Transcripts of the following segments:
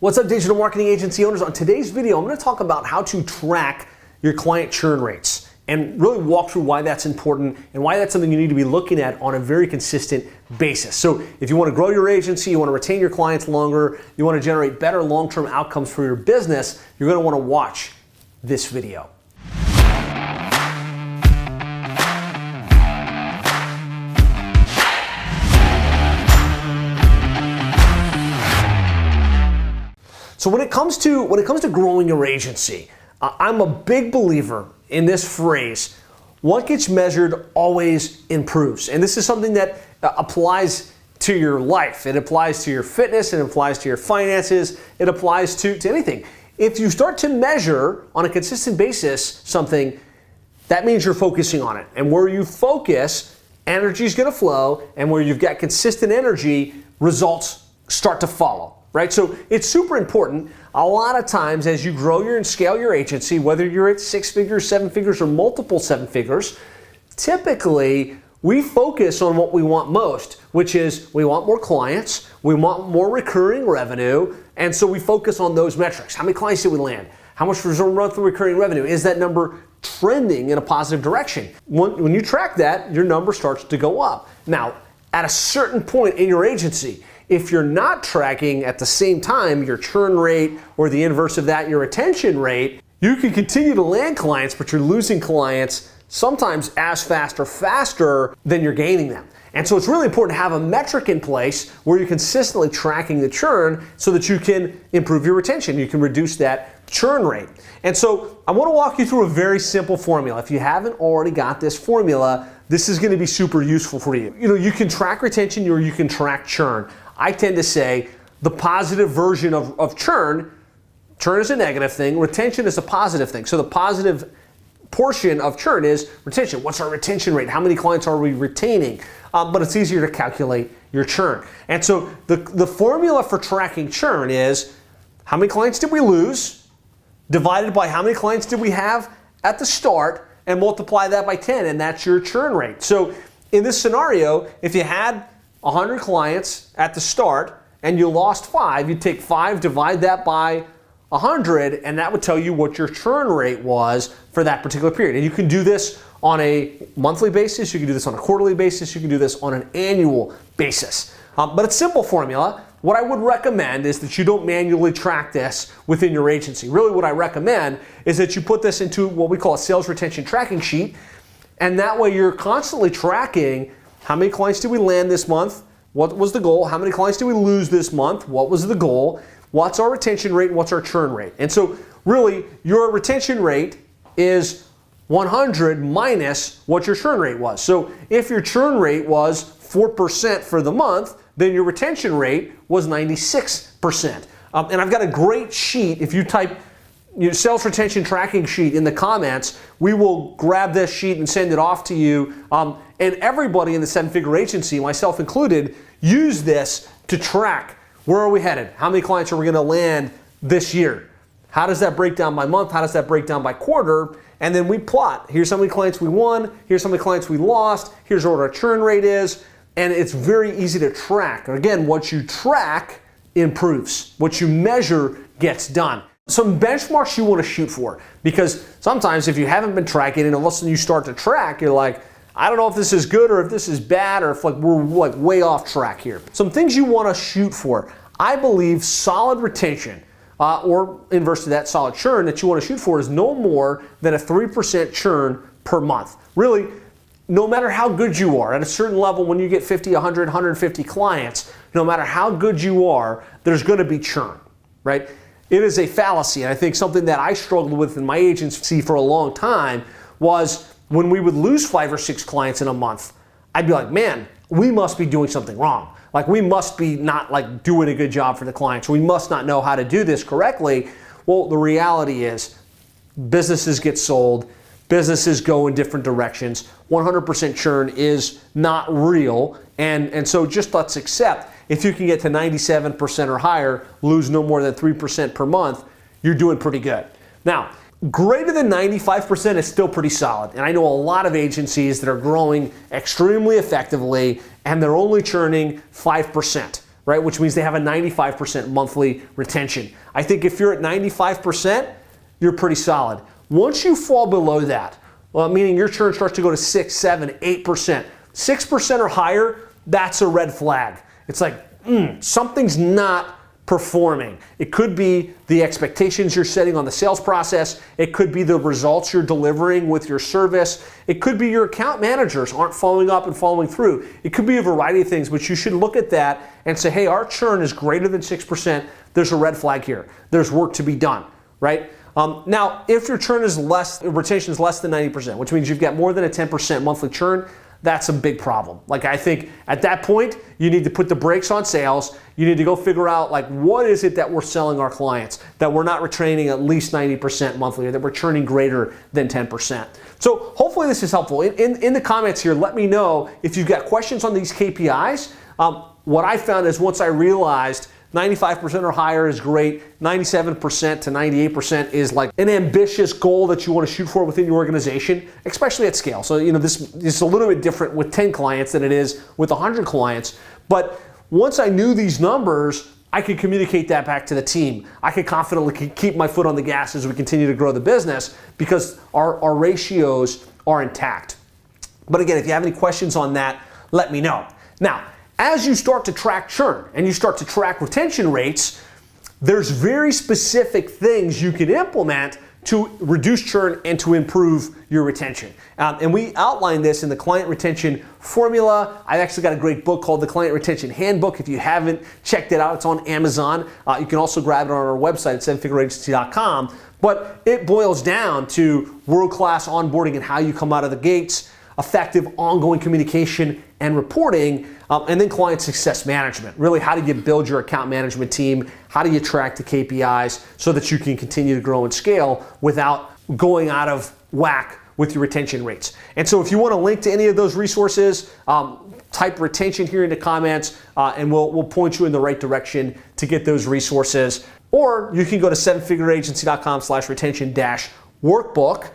What's up, digital marketing agency owners? On today's video, I'm going to talk about how to track your client churn rates and really walk through why that's important and why that's something you need to be looking at on a very consistent basis. So if you want to grow your agency, you want to retain your clients longer, you want to generate better long-term outcomes for your business, you're going to want to watch this video. So when it comes to growing your agency, I'm a big believer in this phrase: what gets measured always improves. And this is something that applies to your life. It applies to your fitness, it applies to your finances, it applies to anything. If you start to measure on a consistent basis something, that means you're focusing on it. And where you focus, energy is going to flow, and where you've got consistent energy, results start to follow. Right? So it's super important. A lot of times as you grow and scale your agency, whether you're at 6 figures, 7 figures, or multiple 7 figures, typically we focus on what we want most, which is we want more clients, we want more recurring revenue, and so we focus on those metrics. How many clients did we land? How much monthly recurring revenue? Is that number trending in a positive direction? When you track that, your number starts to go up. Now, at a certain point in your agency, if you're not tracking at the same time your churn rate, or the inverse of that, your retention rate, you can continue to land clients, but you're losing clients sometimes as fast or faster than you're gaining them. And so it's really important to have a metric in place where you're consistently tracking the churn so that you can improve your retention. You can reduce that churn rate. And so I want to walk you through a very simple formula. If you haven't already got this formula, this is going to be super useful for you. You can track retention or you can track churn. I tend to say the positive version of churn is a negative thing, retention is a positive thing. So the positive portion of churn is retention. What's our retention rate? How many clients are we retaining? But it's easier to calculate your churn. And so the formula for tracking churn is how many clients did we lose, divided by how many clients did we have at the start, and multiply that by 10, and that's your churn rate. So in this scenario, if you had 100 clients at the start and you lost 5, you'd take 5, divide that by 100, and that would tell you what your churn rate was for that particular period. And you can do this on a monthly basis, you can do this on a quarterly basis, you can do this on an annual basis. But it's a simple formula. What I would recommend is that you don't manually track this within your agency. Really what I recommend is that you put this into what we call a sales retention tracking sheet, and that way you're constantly tracking how many clients did we land this month, what was the goal, how many clients did we lose this month, what was the goal, what's our retention rate, and what's our churn rate. And so really your retention rate is 100 minus what your churn rate was. So if your churn rate was 4% for the month, then your retention rate was 96%. And I've got a great sheet. If you type your sales retention tracking sheet in the comments, we will grab this sheet and send it off to you. And everybody in the 7-figure agency, myself included, use this to track where are we headed? How many clients are we going to land this year? How does that break down by month? How does that break down by quarter? And then we plot. Here's how many clients we won. Here's how many clients we lost. Here's what our churn rate is. And it's very easy to track. Again, what you track improves. What you measure gets done. Some benchmarks you want to shoot for, because sometimes if you haven't been tracking and all of a sudden you start to track, you're like, I don't know if this is good or if this is bad or if we're way off track here. Some things you want to shoot for. I believe solid retention, or inverse to that, solid churn that you want to shoot for is no more than a 3% churn per month. Really, no matter how good you are, at a certain level when you get 50, 100, 150 clients, no matter how good you are, there's going to be churn, right? It is a fallacy, and I think something that I struggled with in my agency for a long time was when we would lose 5 or 6 clients in a month, I'd be like, man, we must be doing something wrong. Like we must be not doing a good job for the clients. We must not know how to do this correctly. Well, the reality is businesses get sold, businesses go in different directions. 100% churn is not real, and so just let's accept if you can get to 97% or higher, lose no more than 3% per month, you're doing pretty good. Now, greater than 95% is still pretty solid. And I know a lot of agencies that are growing extremely effectively and they're only churning 5%. right? Which means they have a 95% monthly retention. I think if you're at 95%, you're pretty solid. Once you fall below that, well, meaning your churn starts to go to 6, 7, 8%, 6% or higher, that's a red flag. It's like, something's not performing. It could be the expectations you're setting on the sales process. It could be the results you're delivering with your service. It could be your account managers aren't following up and following through. It could be a variety of things, but you should look at that and say, hey, our churn is greater than 6%. There's a red flag here. There's work to be done, right? Now, if your churn is retention is less than 90%, which means you've got more than a 10% monthly churn, that's a big problem. Like, I think at that point, you need to put the brakes on sales. You need to go figure out, like, what is it that we're selling our clients that we're not retaining at least 90% monthly, or that we're churning greater than 10%. So hopefully this is helpful. In the comments here, let me know if you've got questions on these KPIs. What I found is once I realized 95% or higher is great. 97% to 98% is like an ambitious goal that you want to shoot for within your organization, especially at scale. So, this is a little bit different with 10 clients than it is with 100 clients. But once I knew these numbers, I could communicate that back to the team. I could confidently keep my foot on the gas as we continue to grow the business because our ratios are intact. But again, if you have any questions on that, let me know. Now, as you start to track churn and you start to track retention rates, there's very specific things you can implement to reduce churn and to improve your retention. And we outline this in the client retention formula. I've actually got a great book called the Client Retention Handbook. If you haven't checked it out, it's on Amazon. You can also grab it on our website at sevenfigureagency.com. But it boils down to world-class onboarding and how you come out of the gates, effective ongoing communication and reporting, and then client success management. Really, how do you build your account management team? How do you track the KPIs so that you can continue to grow and scale without going out of whack with your retention rates? And so if you want to link to any of those resources, type retention here in the comments, and we'll point you in the right direction to get those resources. Or you can go to sevenfigureagency.com/retention-workbook.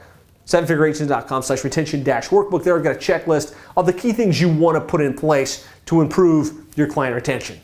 sevenfigureagency.com/retention-workbook. There, I've got a checklist of the key things you want to put in place to improve your client retention.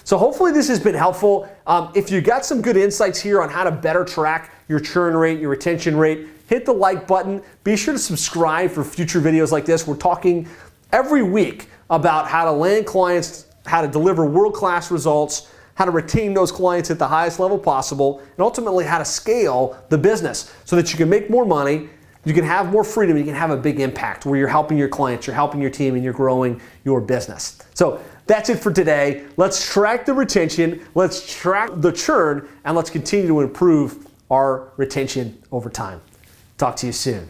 So hopefully this has been helpful. If you got some good insights here on how to better track your churn rate, your retention rate, hit the like button. Be sure to subscribe for future videos like this. We're talking every week about how to land clients, how to deliver world-class results, how to retain those clients at the highest level possible, and ultimately how to scale the business so that you can make more money, you can have more freedom, you can have a big impact where you're helping your clients, you're helping your team, and you're growing your business. So that's it for today. Let's track the retention, let's track the churn, and let's continue to improve our retention over time. Talk to you soon.